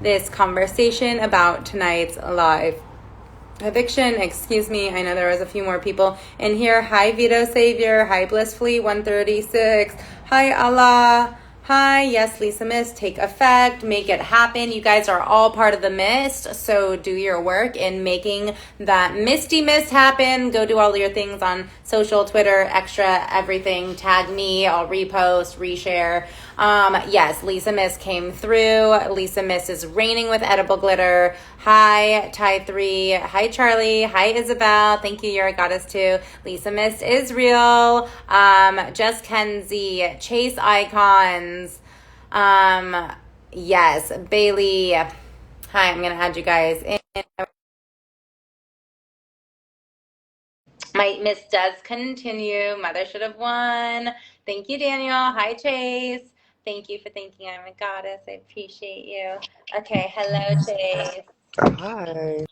this conversation about tonight's live eviction. Excuse me, I know there was a few more people in here. Hi Vito Savior, hi Blissfully 136, hi Allah, hi yes Lisa Mist, take effect, make it happen. You guys are all part of the mist, so do your work in making that misty mist happen. Go do all your things on social, Twitter, extra, everything. Tag me, I'll repost, reshare. Yes, Lisa Mist came through. Lisa Mist is reigning with edible glitter. Hi, Ty3. Hi, Charlie. Hi, Isabel. Thank you. You're a goddess too. Lisa Mist is real. Just Kenzie. Chase icons. Yes, Bailey. Hi, I'm going to add you guys in. My miss does continue. Mother should have won. Thank you, Daniel. Hi, Chase. Thank you for thinking I'm a goddess. I appreciate you. Okay, hello, Chase. Hi.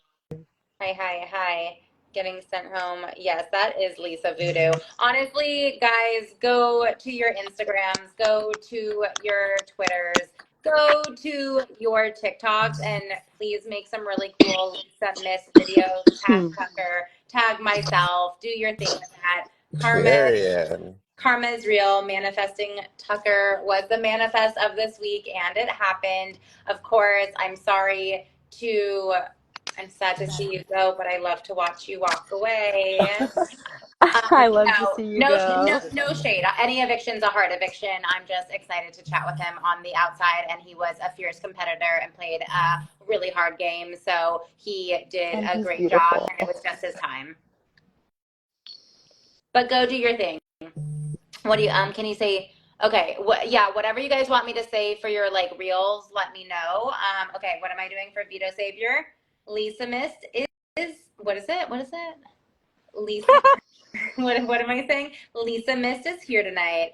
Hi. Getting sent home. Yes, that is Lisa Voodoo. Honestly, guys, go to your Instagrams, go to your Twitters, go to your TikToks, and please make some really cool Lisa Miss videos. Tag Tucker, tag myself, do your thing with that. Period. Karma is real. Manifesting Tucker was the manifest of this week, and it happened. Of course, I'm sad to see you go, but I love to watch you walk away. I love to see you go. No shade. Any eviction's a hard eviction. I'm just excited to chat with him on the outside, and he was a fierce competitor and played a really hard game. So he did And a he's great beautiful. job, and it was just his time. But go do your thing. What do you can you say? Okay, whatever you guys want me to say for your like reels, let me know. Okay, what am I doing for Vito Savior? Lisa Mist is what is it? Lisa what am I saying? Lisa Mist is here tonight.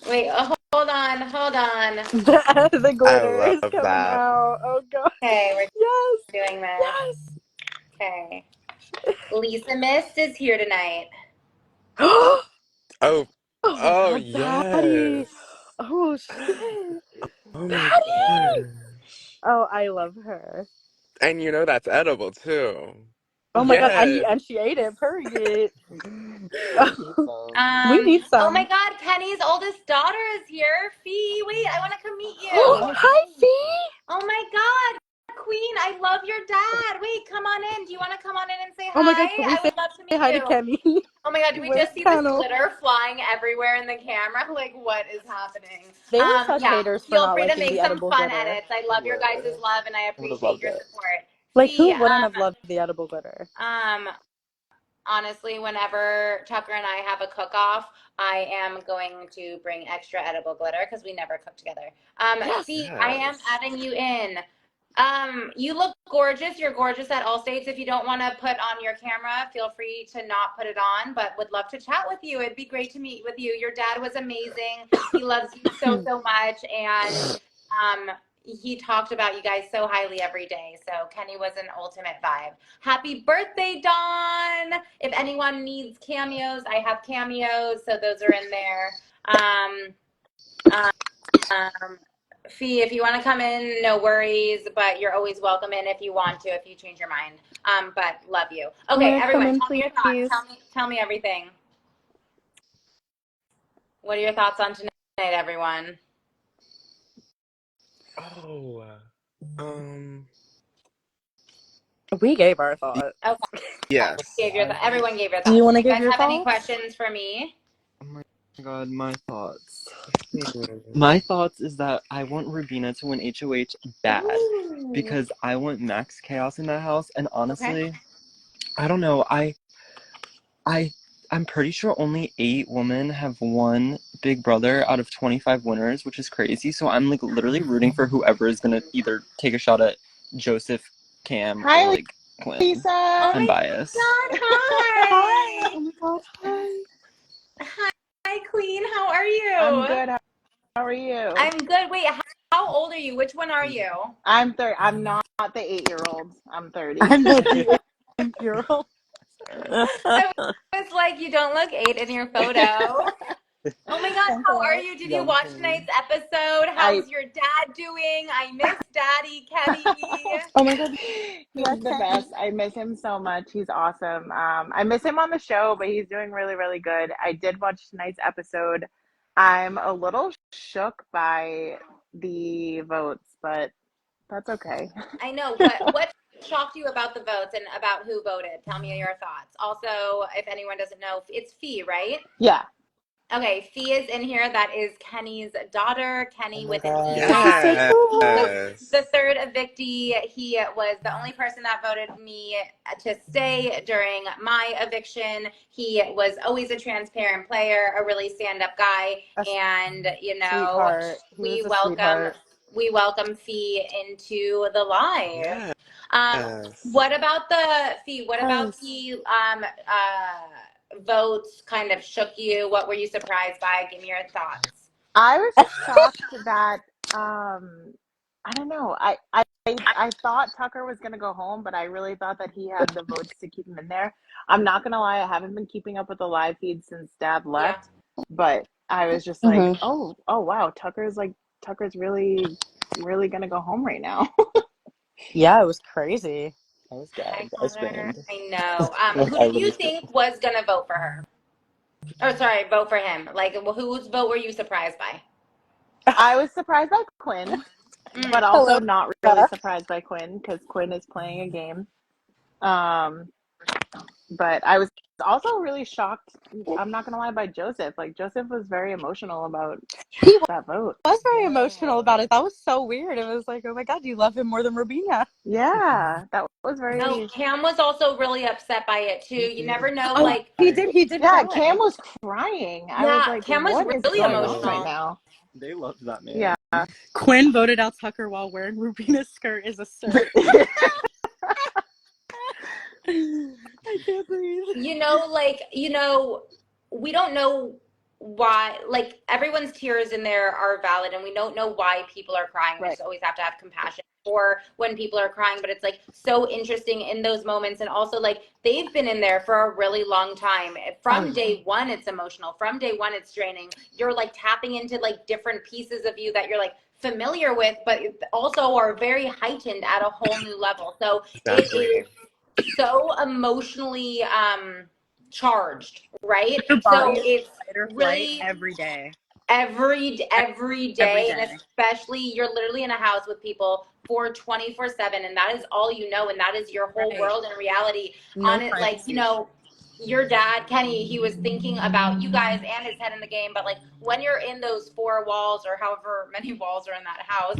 Wait, hold on. The I glitter love is coming that. out. Oh god. Okay, Yes. we're doing this. Yes. Okay. Lisa Mist is here tonight. Oh, Oh my oh god, Batty. yes. Oh shit. Oh my Batty. gosh. Oh, I love her. And you know that's edible too. Oh my god, Yes. and she ate it. Period. We Um, need oh my some. God, Kenny's oldest daughter is here. Fee, wait, I want to come meet you. Hi, Fee. Oh my God, Queen, I love your dad. Wait, come on in. Do you want to come on in and say Oh my god, hi? can we I say would love to meet hi to you. Kemi? Oh my God, do we Where's just see this Kennel? glitter flying everywhere in the camera? Like, what is happening? They were such haters for Feel not free to liking make the some edible fun glitter. edits. I love your guys' love and I Would have appreciate loved your it. support. Like, Fee, who wouldn't have loved the edible glitter? honestly, whenever Tucker and I have a cook-off, I am going to bring extra edible glitter because we never cook together. Yes. Fee, I am adding you in. You look gorgeous. You're gorgeous at all states. If you don't want to put on your camera, feel free to not put it on, but would love to chat with you. It'd be great to meet with you. Your dad was amazing. He loves you so much. And he talked about you guys so highly every day. So Kenny was an ultimate vibe. Happy birthday, Dawn. If anyone needs cameos, I have cameos. So those are in there. Fee, if you want to come in, no worries, but you're always welcome in if you want to, if you change your mind. But love you. Okay, everyone, tell me your thoughts. Tell me everything. What are your thoughts on tonight, everyone? Oh. We gave our thoughts. Okay. Yes. Everyone gave your thoughts. Do you want to Do you give guys your have any thoughts? questions for me? Oh my god, my thoughts. My thoughts is that I want Rubina to win HOH bad. Ooh. Because I want max chaos in that house, and honestly, Okay. I don't know, I'm pretty sure only 8 women have won Big Brother out of 25 winners, which is crazy. So I'm like literally rooting for whoever is gonna either take a shot at Joseph, Cam, or like Quinn. Lisa. I'm biased. God, hi. Oh my god, hi. Hi, Queen. How are you? I'm good. How are you? I'm good. Wait, how old are you? Which one are you? I'm 30. I'm not the 8-year-old. I'm 30. I'm the 8-year-old. It's like you don't look 8 in your photo. Oh my God, how are you? Did you watch tonight's episode? How's your dad doing? I miss Daddy Kenny. Oh my God. He's the best. I miss him so much. He's awesome. I miss him on the show, but he's doing really, really good. I did watch tonight's episode. I'm a little shook by the votes, but that's okay. I know. What shocked you about the votes and about who voted? Tell me your thoughts. Also, if anyone doesn't know, it's Fee, right? Yeah. Okay, Fee is in here. That is Kenny's daughter, Kenny with an EY. She's so cool. The third evictee. He was the only person that voted me to stay during my eviction. He was always a transparent player, a really stand-up guy, and Sweetheart. He was a sweetheart. we welcome Fee into the live. Yes. What about the Fee? What about the votes kind of shook you? What were you surprised by? Give me your thoughts. I was shocked that I don't know. I thought Tucker was gonna go home, but I really thought that he had the votes to keep him in there. I'm not gonna lie, I haven't been keeping up with the live feed since Dad left, but I was just like, oh wow, Tucker's really really gonna go home right now. Yeah, it was crazy. I was gagged. I screamed. I know. Who did you think was gonna vote for her? Or sorry, vote for him. Like, whose vote were you surprised by? I was surprised by Quinn, but also not really surprised by Quinn because Quinn is playing a game. But I was also really shocked, I'm not gonna lie, by Joseph. Like, Joseph was very emotional about that vote. I was very emotional about it. That was so weird. It was like, oh my God, you love him more than Robina. Yeah, that was very. No, Cam was also really upset by it too. You never know, he did. Yeah, cry. Cam was crying. I was like, Cam was what is really going emotional on right now? They loved that man. Yeah. Quinn voted out Tucker while wearing Rubina's skirt is a sir. I can't breathe. We don't know why, like, everyone's tears in there are valid and we don't know why people are crying. We just always have to have compassion for when people are crying, but it's like so interesting in those moments. And also, like, they've been in there for a really long time. From day one, it's emotional. From day one, it's draining. You're like tapping into like different pieces of you that you're like familiar with, but also are very heightened at a whole new level. So it is so emotionally charged, right? So it's really every day. Every day, and especially you're literally in a house with people for 24/7, and that is all you know, and that is your whole world and reality on it. Like, your dad, Kenny, he was thinking about you guys and his head in the game, but like when you're in those four walls or however many walls are in that house,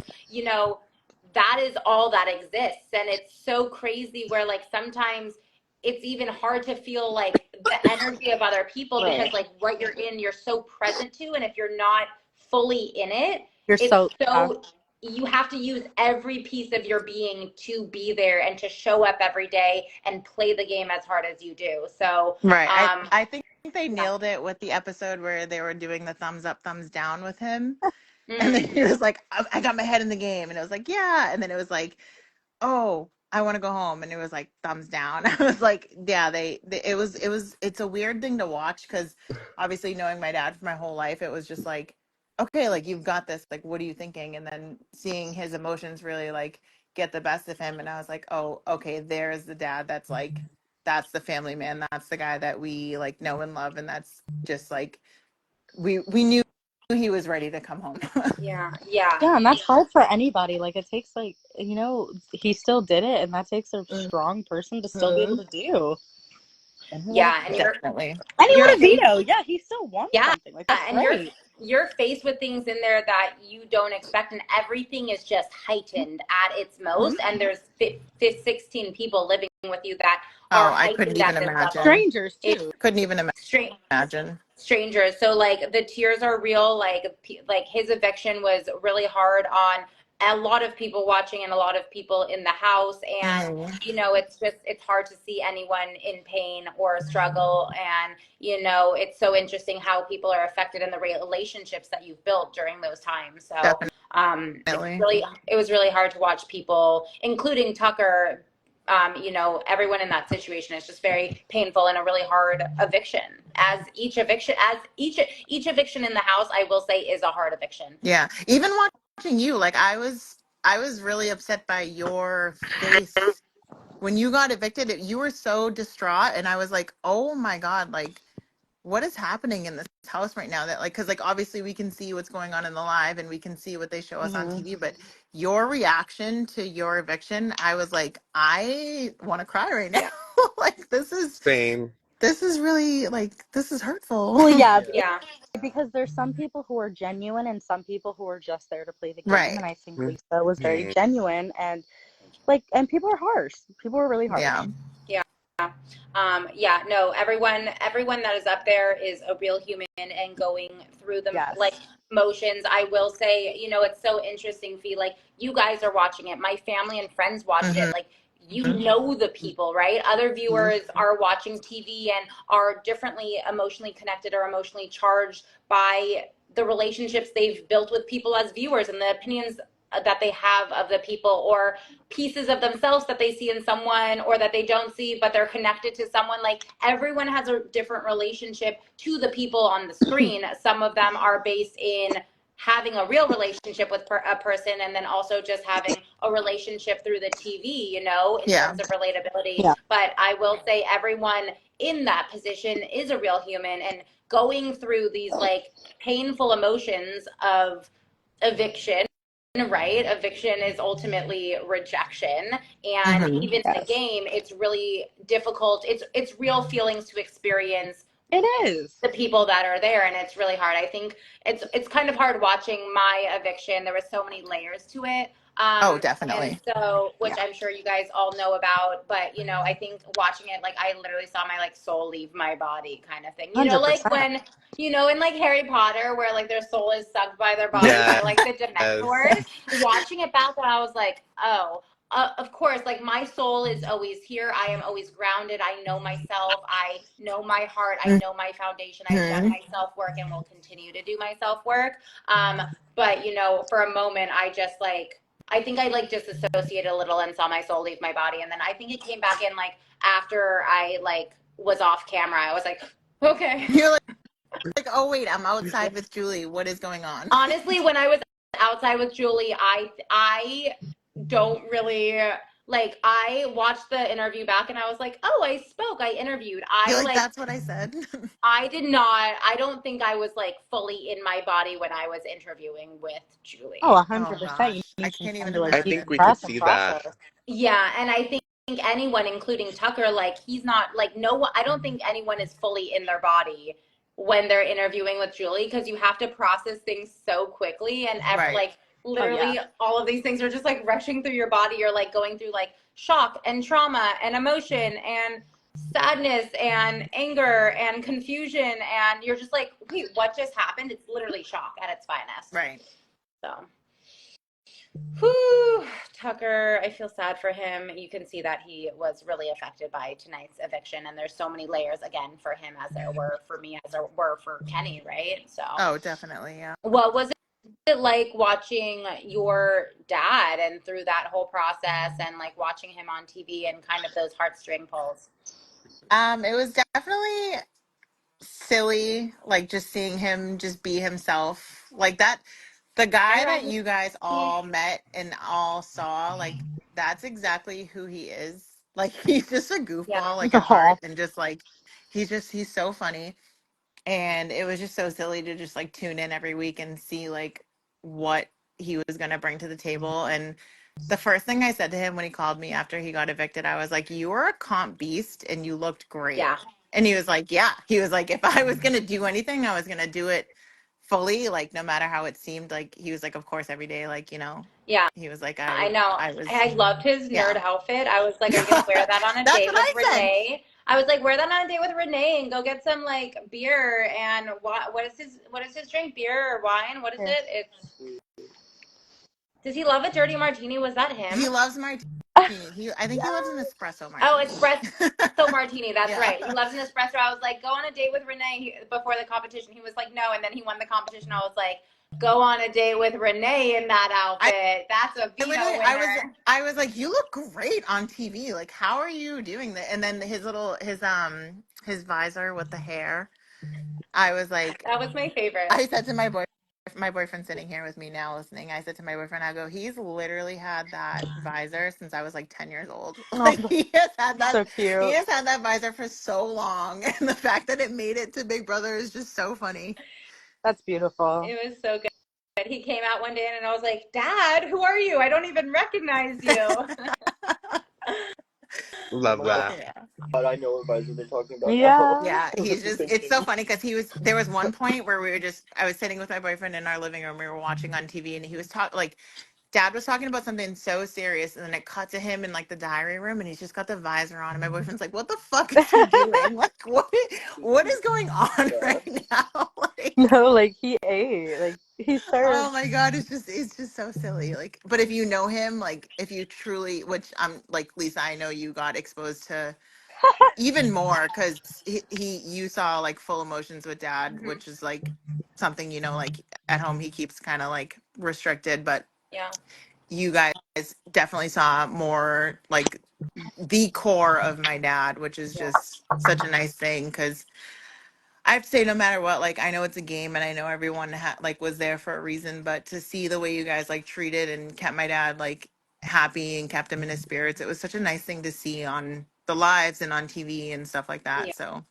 that is all that exists. And it's so crazy where like sometimes it's even hard to feel like the energy of other people because like what you're in, you're so present to. And if you're not fully in it, you have to use every piece of your being to be there and to show up every day and play the game as hard as you do. So I think they nailed it with the episode where they were doing the thumbs up, thumbs down with him. And then he was like, I got my head in the game. And it was like, yeah. And then it was like, oh, I want to go home. And it was like, thumbs down. I was like, yeah, it's a weird thing to watch because obviously knowing my dad for my whole life, it was just like, okay, like you've got this, like, what are you thinking? And then seeing his emotions really like get the best of him. And I was like, oh, okay, there's the dad. That's like, that's the family man. That's the guy that we like know and love. And that's just like, we knew he was ready to come home. Yeah, and that's hard for anybody. Like it takes like he still did it, and that takes a strong person to still be able to do. And definitely. And he won a veto. Yeah, he still won something. Like that's great. You're faced with things in there that you don't expect, and everything is just heightened at its most. And there's 16 people living with you that are I couldn't even imagine. Strangers too. Couldn't even imagine. Strangers. So like the tears are real. Like his eviction was really hard on a lot of people watching and a lot of people in the house. And, it's hard to see anyone in pain or struggle. And, it's so interesting how people are affected in the relationships that you've built during those times. So, it was really hard to watch people, including Tucker, you know, everyone in that situation is just very painful and a really hard eviction. Each eviction in the house, I will say, is a hard eviction. Yeah. Even watching you, like I was really upset by your face when you got evicted. You were so distraught, and I was like, "Oh my God, like what is happening in this house right now?" That like cuz like obviously we can see what's going on in the live and we can see what they show us on TV, but your reaction to your eviction, I was like, I want to cry right now. Yeah. Like Same. this is really like this is hurtful. Well, yeah, Yeah. Yeah. because there's some people who are genuine and some people who are just there to play the game. Right. And I think Lisa was very Mhm. genuine, and and people are harsh. People are really harsh. Yeah. Yeah. Yeah, no, everyone that is up there is a real human and going through the Yes. like motions. I will say, you know, it's so interesting, Fee, like you guys are watching it. My family and friends watched it. Like you know the people, right? Other viewers are watching TV and are differently emotionally connected or emotionally charged by the relationships they've built with people as viewers and the opinions that they have of the people, or pieces of themselves that they see in someone or that they don't see, but they're connected to someone. Like everyone has a different relationship to the people on the screen. Some of them are based in having a real relationship with a person, and then also just having a relationship through the TV, you know, in Yeah. terms of relatability. Yeah. But I will say everyone in that position is a real human and going through these like painful emotions of eviction, right? Eviction is ultimately rejection. And even in the game, it's really difficult. It's real feelings to experience It is. the people that are there, and it's really hard. I think it's kind of hard watching my eviction. There were so many layers to it. Oh, And definitely. so, which Yeah. I'm sure you guys all know about, but you know, I think watching it, like I literally saw my like soul leave my body kind of thing. You know, like 100%. when, you know, in like Harry Potter where like their soul is sucked by their body by Yes. like the Dementors. Watching it back then, I was like, oh, of course, like my soul is always here. I am always grounded. I know myself. I know my heart. I know my foundation. I've done my self work and will continue to do my self work. But you know, for a moment, I just like, I think I like disassociated a little and saw my soul leave my body, and then I think it came back in like after I like was off camera. I was like, okay. You're like, oh wait, I'm outside with Julie. What is going on? Honestly, when I was outside with Julie, I don't really like. I watched the interview back and I was like, oh, I spoke, I interviewed. You're I like, like, that's what I said. I did not. I don't think I was like fully in my body when I was interviewing with Julie. Oh, Oh 100%. You gosh, I need some can't time even to like I imagine. think we could decompress and see that. process. Yeah, and I think anyone, including Tucker, like he's not like no one. I don't think anyone is fully in their body when they're interviewing with Julie, because you have to process things so quickly, and Right. like literally all of these things are just like rushing through your body. You're like going through like shock and trauma and emotion and sadness and anger and confusion, and you're just like, wait, what just happened? It's literally shock at its finest. Right. So. Whew, Tucker, I feel sad for him. You can see that he was really affected by tonight's eviction, and there's so many layers again for him as there were for me, as there were for Kenny, right? So, Oh, definitely. Yeah. what was it like watching your dad and through that whole process, and like watching him on TV and kind of those heartstring pulls? It was definitely silly, like just seeing him just be himself. Like that, the guy Hi, that Rodney. you guys all met and all saw, like that's exactly who he is. Like he's just a Yeah, goofball, like at heart, and just like he's so funny. And it was just so silly to just like tune in every week and see like what he was going to bring to the table. And the first thing I said to him when he called me after he got evicted, I was like, you were a comp beast and you looked great. yeah, And he was like, yeah. He was like, if I was going to do anything, I was going to do it fully, like no matter how it seemed. Like he was like, of course, every day, like, you know, yeah. he was like, I know. I was, I loved his yeah. nerd outfit. I was like, are you gonna wear that on a That's date what with I said. Renee? I was like, wear that on a date with Renee and go get some like beer and what is his drink? Beer or wine? What is it? It's does he love a dirty martini? Was that him? He loves martini. I think he loves an espresso Oh, martini. espresso martini. That's Yeah. right. He loves an espresso. I was like, go on a date with Renee before the competition. He was like, no, and then he won the competition. I was like, go on a date with Renee in that outfit. That's a veto literally, winner. I was like, you look great on TV. Like, how are you doing that? And then his visor with the hair. I was like, That was my favorite. I said to my boyfriend sitting here with me now listening, I said to my boyfriend, I go, he's literally had that visor since I was like 10 years old. Oh, Like so he cute. has had that visor for so long. And the fact that it made it to Big Brother is just so funny. That's beautiful. It was so good. He came out one day and I was like, Dad, who are you? I don't even recognize you. Love that. Yeah. But I know what visor they're talking about now. Yeah. Yeah, I was he's just, it's thinking. so funny because there was one point where I was sitting with my boyfriend in our living room, we were watching on TV and he was talking, like, dad was talking about something so serious and then it cut to him in like the diary room and he's just got the visor on and my boyfriend's like, what the fuck is he doing? Like, what is going on Yeah. right now? Like, No, like he ate. Like he served. oh my God, it's just so silly. Like, but if you know him, like if you truly, which I'm like, Lisa, I know you got exposed to even more because you saw like full emotions with dad, Mhm. which is like something, like at home he keeps kind of like restricted, but Yeah. you guys definitely saw more like the core of my dad, which is Yeah. just such a nice thing because I have to say, no matter what, like I know it's a game and I know everyone like was there for a reason, but to see the way you guys like treated and kept my dad like happy and kept him in his spirits, it was such a nice thing to see on the lives and on TV and stuff like Yeah. that. So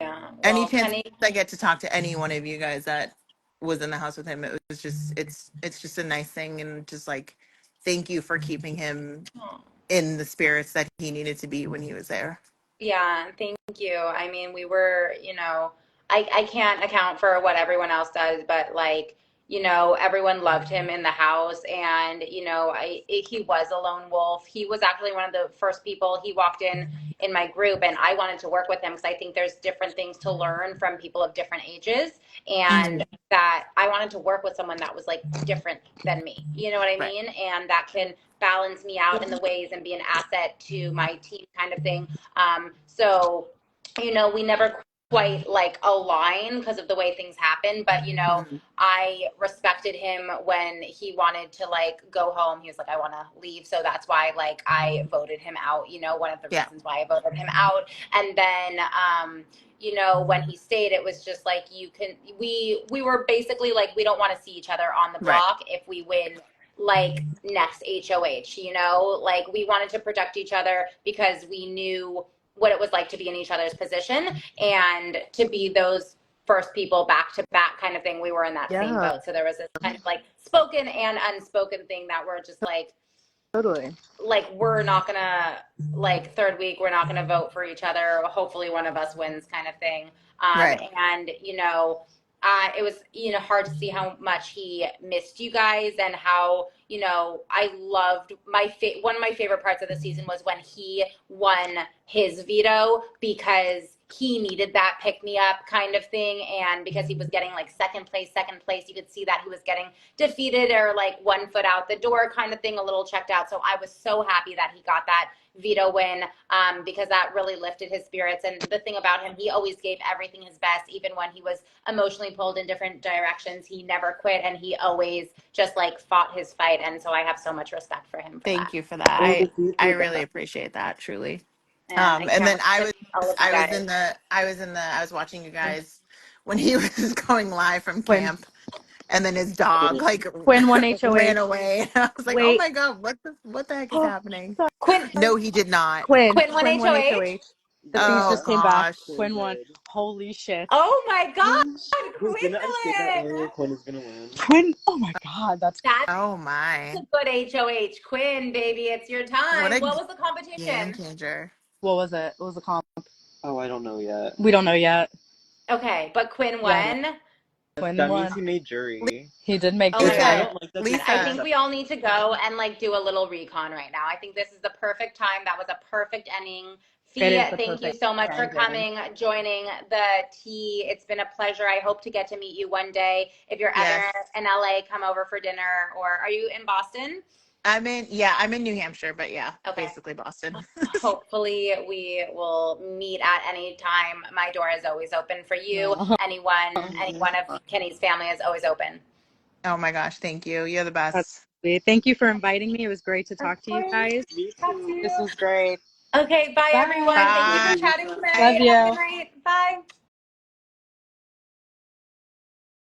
Yeah. any Well, chance Kenny, I get to talk to any one of you guys that was in the house with him, it was just it's just a nice thing and just like thank you for keeping him oh, in the spirits that he needed to be when he was there. yeah, thank you. I mean, we were, I can't account for what everyone else does, but like, everyone loved him in the house and, he was a lone wolf. He was actually one of the first people he walked in my group and I wanted to work with him because I think there's different things to learn from people of different ages and Mhm. that I wanted to work with someone that was like different than me. You know what I Right. mean? And that can balance me out in the ways and be an asset to my team kind of thing. So, we never quite like align because of the way things happen, but Mhm. I respected him when he wanted to like go home. He was like, I want to leave. So that's why like I voted him out, one of the Yeah. reasons why I voted him out. And then, when he stayed, it was just like we were basically like, we don't want to see each other on the Right. block if we win like next HOH, like we wanted to protect each other because we knew what it was like to be in each other's position and to be those first people back to back kind of thing. We were in that same Yeah, boat. So there was this kind of like spoken and unspoken thing that we're just totally. like we're not gonna like third week we're not gonna vote for each other, hopefully one of us wins kind of thing. Right. And it was hard to see how much he missed you guys and how I loved one of my favorite parts of the season was when he won his veto because he needed that pick me up kind of thing and because he was getting like second place you could see that he was getting defeated or like one foot out the door kind of thing, a little checked out. So I was so happy that he got that veto win because that really lifted his spirits. And the thing about him, he always gave everything his best, even when he was emotionally pulled in different directions. He never quit and he always just like fought his fight. And so I have so much respect for him for that. Thank you for that. Oh, the dude I with really that. appreciate that truly. And I And can't then wait to meet all of you guys. I was watching you guys when he was going live from Quinn. camp and then his dog like Quinn won ran HOH. away. And I was like, oh Wait. my God, what the heck is happening? Quinn No, he did not. Quinn. Quinn won Quinn won HOH. HOH. The fees Oh just came back. gosh. Quinn Quinn won. did. Holy shit. Oh my God, Wait, didn't I say that Quinlan! earlier? Quinn is gonna win. Quinn. Oh my God. That's That's Oh a my. good HOH. Quinn, baby, it's your What time. a What was the game competition? changer. what was it? What was the comp? Oh, I don't know yet. We don't know yet. Okay, but Quinn Yeah, won. Quinn That means won. he made jury. He did make Oh my Which I God. jury. Lisa, don't like that they I said Lisa, think that. we all need to go and like do a little recon right now. I think this is the perfect time. That was a perfect ending. It Fee, is the thank you perfect so much for ending. coming, joining the tea. It's been a pleasure. I hope to get to meet you one day. If you're yes. ever in LA, come over for dinner. Or are you in Boston? I'm in New Hampshire, but yeah, Okay. basically Boston. Hopefully we will meet at any time. My door is always open for you. No. Anyone of Kenny's family is always open. Oh my gosh, thank you. You're the That's best. sweet. Thank you for inviting me. It was great to Of talk to you course. guys. Me Talk to too. This you. was great. Okay, bye Bye. everyone. Thank you Bye. for chatting Love tonight. Have a you. good night. Bye.